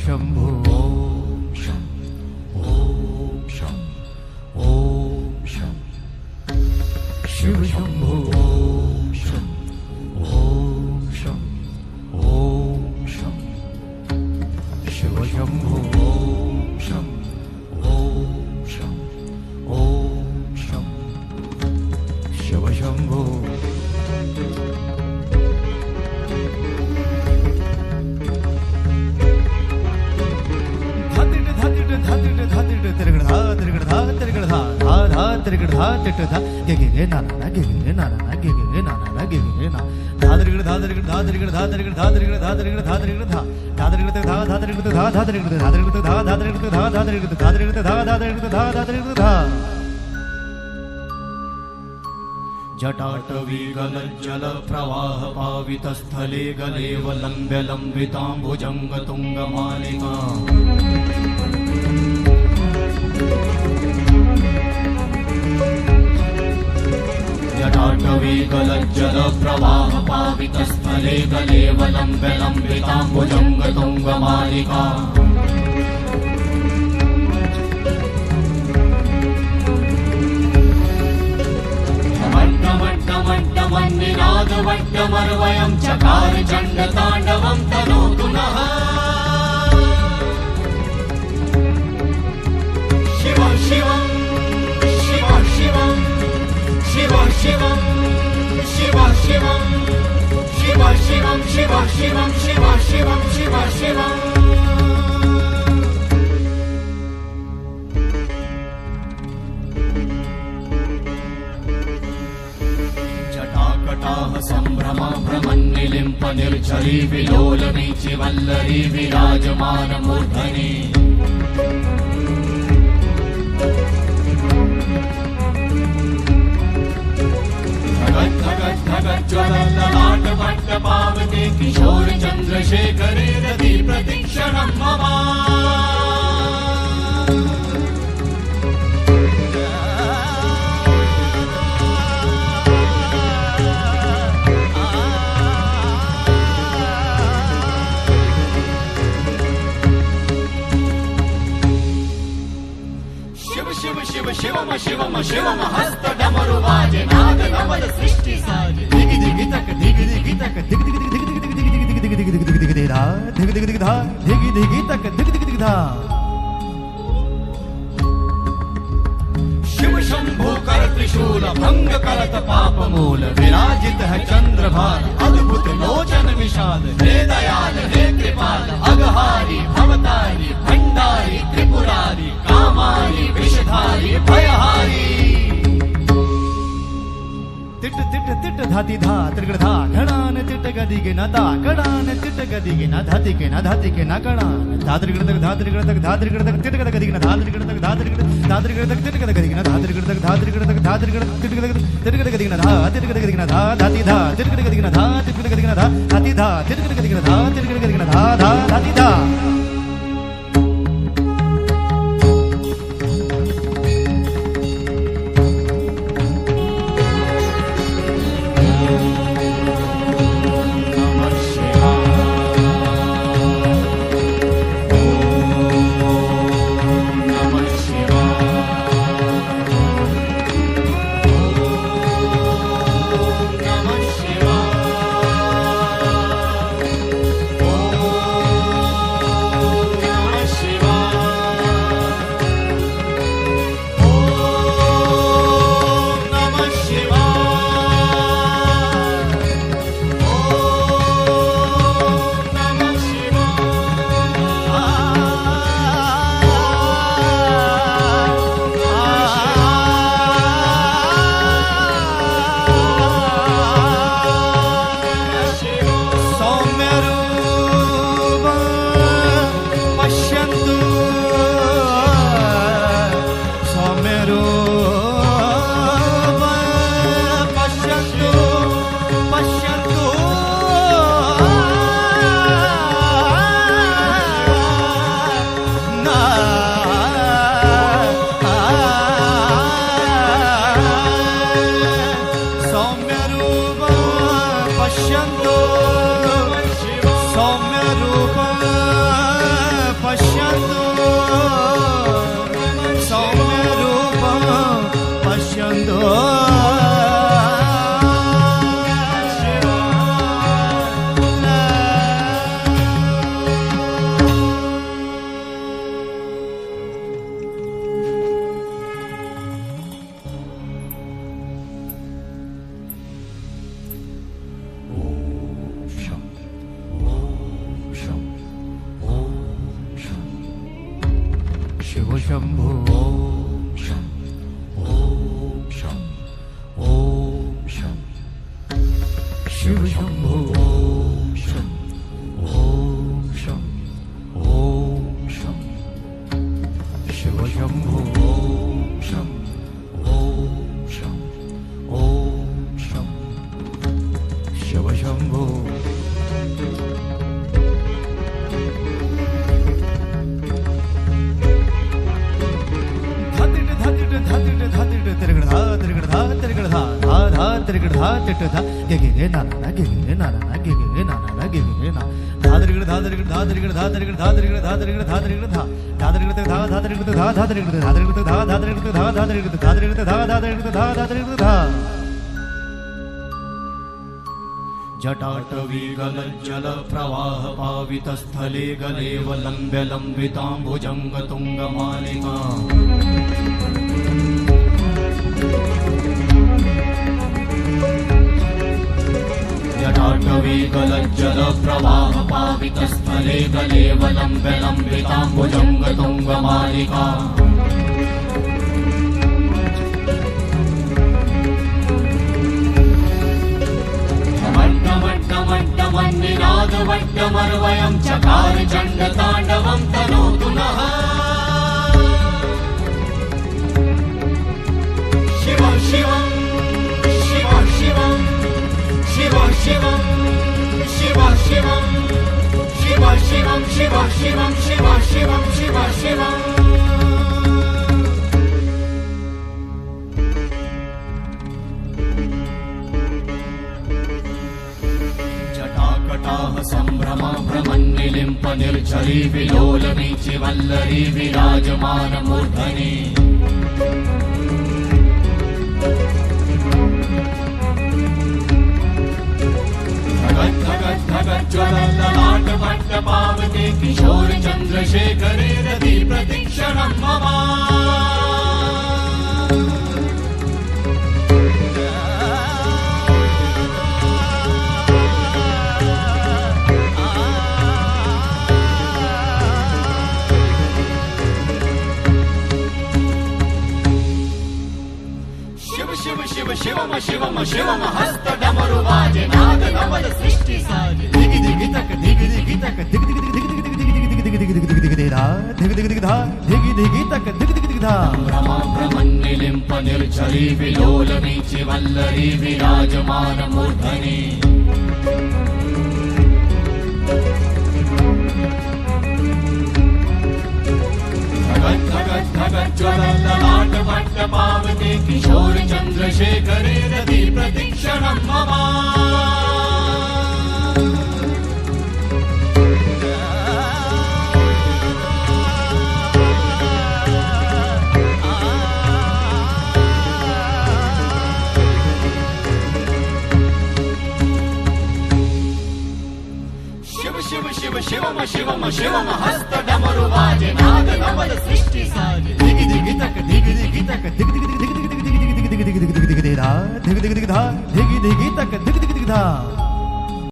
शंभो ओम शं ओम शं ओम शं शिव शंभो ओम शं ओम शं ओम शं शिव शंभो ओम शं ओम शं ओम शं शिव शंभो जटाटवी गलज्जल प्रवाह पावितस्थले गलेवलम्ब्य लम्बिताम्बुजङ्ग तुङ्गमालिका जटाटवी गलज्जल प्रवाह पावितस्थले गलेवलम्ब्य लम्बिताम्बुजङ्ग तुङ्गमालिका वट्टमर्वयं चकार चण्डताण्डवं तनोतु नः शिव शिवं शिव शिवं शिव शिवं शिव शिवं शिव शिवं शिव शिवं शिव शिवं शिव शिवं सम्भ्रमा भ्रमन्निलिम्प निर्झरी विलोलवीचि वल्लरी विराजमान मूर्धनि धगत् धगत् धगत् ज्वलल्ललाट वट्ट पावते किशोर चन्द्रशेखरे रति प्रतिक्षणं मम शिवम शिवम शिवम हस्त डमरु वाजे नाद नवल सृष्टि साजे दिगि दिगि तक दिगि दिगि तक दिगि दिगि दिगि दिगि दिगि दिगि दिगि दिगि दिगि दिगि धा दिगि दिगि दिगि धा दिगि दिगि तक दिगि दिगि दिगि धा शिव शंभो कर त्रिशूल भंग करत पाप मूल विराजित है चंद्रभार अद्भुत लोचन विशाल हे दयाल हे कृपाल अगहारी भवतारी भंडारी त्रिपुरारी कामारी विषधारी भयहारी तिट तिट तिट धाति धा त्रिगड़ धा घड़ान तिट गदि के न दा घड़ान तिट गदि के न धाति के न धाति के न घड़ान धात्रिगड़ तक धात्रिगड़ तक धात्रिगड़ तक तिट गद गदि के न धात्रिगड़ तक धात्रिगड़ तक तिट गद गदि के न धात्रिगड़ तक धात्रिगड़ तक धात्रिगड़ तिट गद गदि के न धा तिट गद गदि के न धा धाति धा तिट गद गदि के न धा तिट गद गदि के न धा धाति धा तिट गद गदि के न धा तिट गद गदि के न धा धा धाति धा शंभो ओम शं ओम शं ओम शं शिव शंभो ओम शं ओम शं ओम शं शिव शंभो ओम शं ओम शं ओम शं शिव शंभो जटाटवीगलज्जल प्रवाह पावितस्थले गलेव लम्ब्य लम्बिताम्बुजङ्ग तुङ्गमालिका जटाटवीगलज्जल प्रवाह पावितस्थले गलेव लम्ब्य लम्बिताम्बुजङ्ग तुङ्गमालिका वट्टमर्वयं चकार चण्डताण्डवं तनोतु नः शिव शिवं शिव शिवं शिव शिवं शिव शिवं शिव शिवं शिव शिवं शिव शिवं शिव शिवम् सम्भ्रमा भ्रमन्निलिम्प निर्झरी विलोलवीचि वल्लरी विराजमानमूर्धनि ज्वलल्ललाटपट्टपावते किशोर चन्द्रशेखरे रति प्रतीक्षणं मम शिव शिवम शिवम शिवम हस्त डमरु वाजे नाद नवल सृष्टि साजे दिगि दिगि तक दिगि दिगि तक दिगि दिगि दिगि दिगि दिगि दिगि दिगि दिगि दिगि दिगि धा दिगि दिगि दिगि धा दिगि दिगि तक दिगि दिगि दिगि धा ब्रह्मा ब्रह्मन्निलिम्प निर्झरी विलोलवीचि वल्लरी विराजमानमूर्धनि ज्वलल्ललाटपट्टपावते किशोर चन्द्रशेखरे रति प्रतीक्षणं मम शिव शिव शिवम शिवम शिवम हस्त डमरु वाजे नाद नवल सृष्टि साजे दिगि दिगि तक दिगि दिगि तक दिगि दिगि दिगि दिगि दिगि दिगि दिगि दिगि दिगि दिगि दिगि धा दिगि दिगि दिगि धा दिगि दिगि तक दिगि दिगि दिगि धा